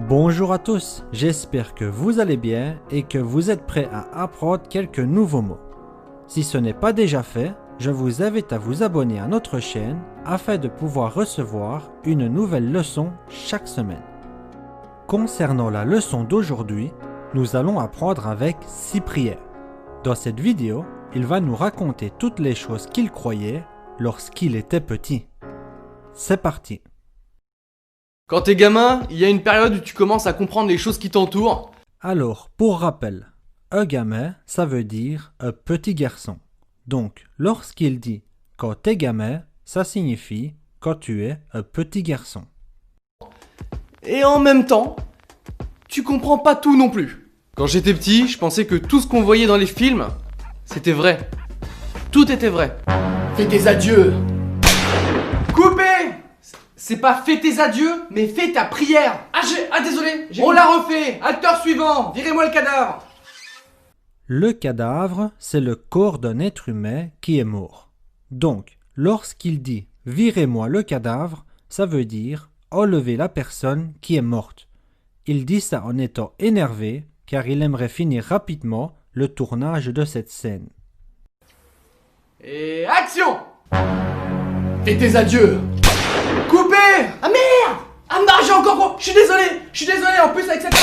Bonjour à tous, j'espère que vous allez bien et que vous êtes prêts à apprendre quelques nouveaux mots. Si ce n'est pas déjà fait, je vous invite à vous abonner à notre chaîne afin de pouvoir recevoir une nouvelle leçon chaque semaine. Concernant la leçon d'aujourd'hui, nous allons apprendre avec Cyprien. Dans cette vidéo, il va nous raconter toutes les choses qu'il croyait lorsqu'il était petit. C'est parti! Quand t'es gamin, il y a une période où tu commences à comprendre les choses qui t'entourent. Alors, pour rappel, un gamin, ça veut dire un petit garçon. Donc, lorsqu'il dit quand t'es gamin, ça signifie quand tu es un petit garçon. Et en même temps, tu comprends pas tout non plus. Quand j'étais petit, je pensais que tout ce qu'on voyait dans les films, c'était vrai. Tout était vrai. Fais tes adieux. Coupé! C'est pas fais tes adieux, mais fais ta prière. Désolé. On la refait. Acteur suivant. Virez-moi le cadavre. Le cadavre, c'est le corps d'un être humain qui est mort. Donc, lorsqu'il dit « virez-moi le cadavre », ça veut dire « enlevez la personne qui est morte ». Il dit ça en étant énervé car il aimerait finir rapidement le tournage de cette scène. Et action! Fais tes adieux. Coupé! Ah merde! Ah non, j'ai encore gros. Je suis désolé en plus avec cette...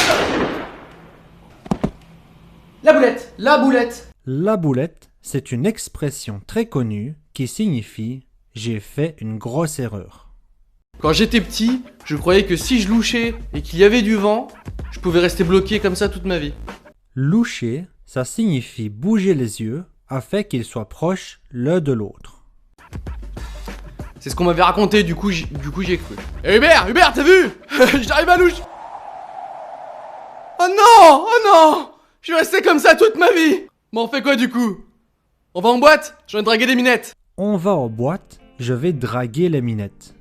La boulette. La boulette, c'est une expression très connue qui signifie « j'ai fait une grosse erreur ». Quand j'étais petit, je croyais que si je louchais et qu'il y avait du vent, je pouvais rester bloqué comme ça toute ma vie. Loucher, ça signifie bouger les yeux afin qu'ils soient proches l'un de l'autre. C'est ce qu'on m'avait raconté, du coup j'y ai cru. Eh Hubert, t'as vu? J'arrive à louche. Oh non! Je vais rester comme ça toute ma vie. Bon, on fait quoi du coup? On va en boîte? Je viens de draguer des minettes. On va en boîte, je vais draguer les minettes.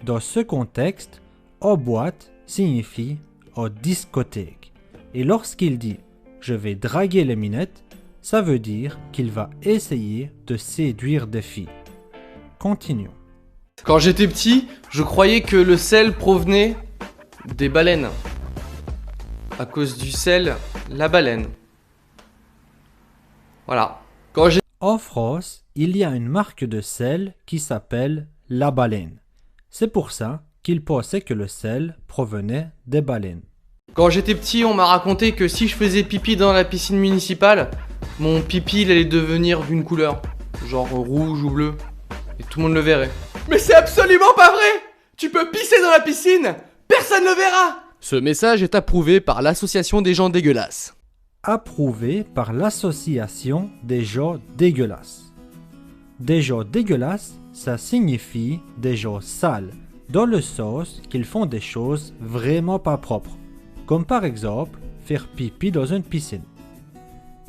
Dans ce contexte, en boîte signifie en discothèque. Et lorsqu'il dit je vais draguer les minettes, ça veut dire qu'il va essayer de séduire des filles. Continuons. Quand j'étais petit, je croyais que le sel provenait des baleines. À cause du sel, la baleine. Voilà. En France, il y a une marque de sel qui s'appelle La Baleine. C'est pour ça qu'ils pensaient que le sel provenait des baleines. Quand j'étais petit, on m'a raconté que si je faisais pipi dans la piscine municipale, mon pipi il allait devenir d'une couleur, genre rouge ou bleu, et tout le monde le verrait. Mais c'est absolument pas vrai! Tu peux pisser dans la piscine, personne ne le verra! Ce message est approuvé par l'association des gens dégueulasses. Approuvé par l'association des gens dégueulasses. Des gens dégueulasses, ça signifie des gens sales, dans le sens qu'ils font des choses vraiment pas propres, comme par exemple faire pipi dans une piscine.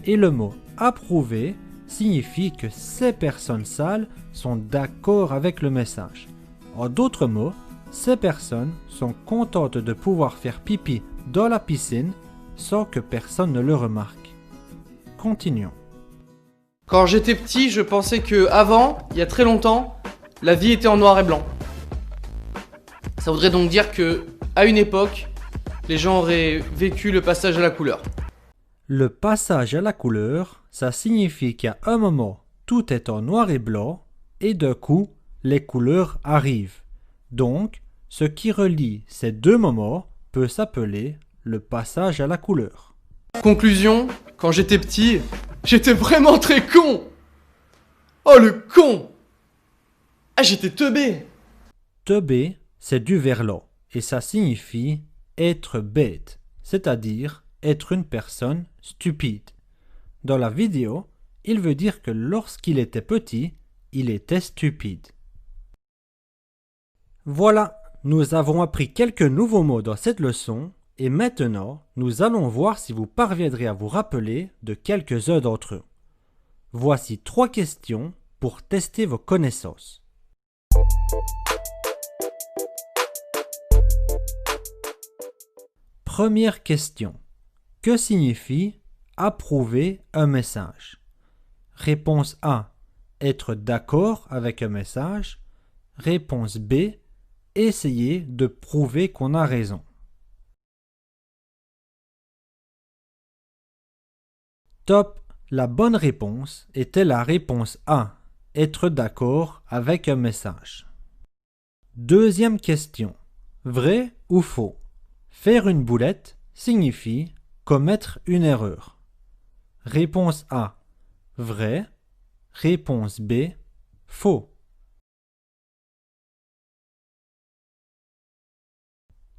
Et le mot approuvé signifie que ces personnes sales sont d'accord avec le message. En d'autres mots, ces personnes sont contentes de pouvoir faire pipi dans la piscine sans que personne ne le remarque. Continuons. Quand j'étais petit, je pensais que avant, il y a très longtemps, la vie était en noir et blanc. Ça voudrait donc dire que, à une époque, les gens auraient vécu le passage à la couleur. Le passage à la couleur, ça signifie qu'à un moment, tout est en noir et blanc, et d'un coup, les couleurs arrivent. Donc, ce qui relie ces deux moments peut s'appeler le passage à la couleur. Conclusion, quand j'étais petit, j'étais vraiment très con. Oh le con! Ah j'étais teubé. Teubé, c'est du verlan, et ça signifie être bête, c'est-à-dire être une personne stupide. Dans la vidéo, il veut dire que lorsqu'il était petit, il était stupide. Voilà, nous avons appris quelques nouveaux mots dans cette leçon, et maintenant, nous allons voir si vous parviendrez à vous rappeler de quelques-uns d'entre eux. Voici 3 questions pour tester vos connaissances. Première question. Que signifie approuver un message? Réponse A. Être d'accord avec un message. Réponse B. Essayer de prouver qu'on a raison. Top, la bonne réponse était la réponse A, être d'accord avec un message. Deuxième question, vrai ou faux? Faire une boulette signifie commettre une erreur. Réponse A, vrai. Réponse B, faux.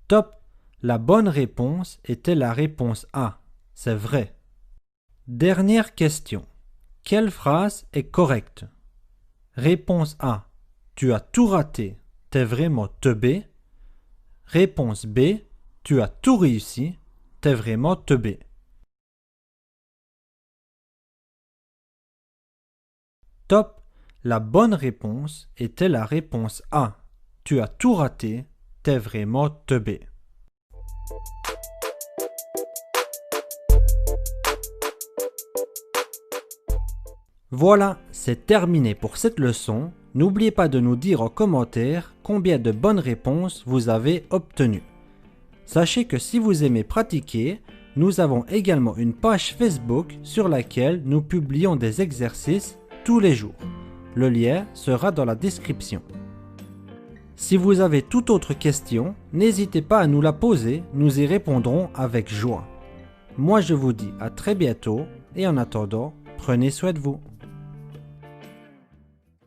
Top, la bonne réponse était la réponse A, c'est vrai. Dernière question, quelle phrase est correcte? Réponse A, tu as tout raté, t'es vraiment teubé. Réponse B, tu as tout réussi, t'es vraiment teubé. Top, la bonne réponse était la réponse A. Tu as tout raté, t'es vraiment teubé. Voilà, c'est terminé pour cette leçon. N'oubliez pas de nous dire en commentaire combien de bonnes réponses vous avez obtenues. Sachez que si vous aimez pratiquer, nous avons également une page Facebook sur laquelle nous publions des exercices tous les jours. Le lien sera dans la description. Si vous avez toute autre question, n'hésitez pas à nous la poser, nous y répondrons avec joie. Moi je vous dis à très bientôt et en attendant, prenez soin de vous.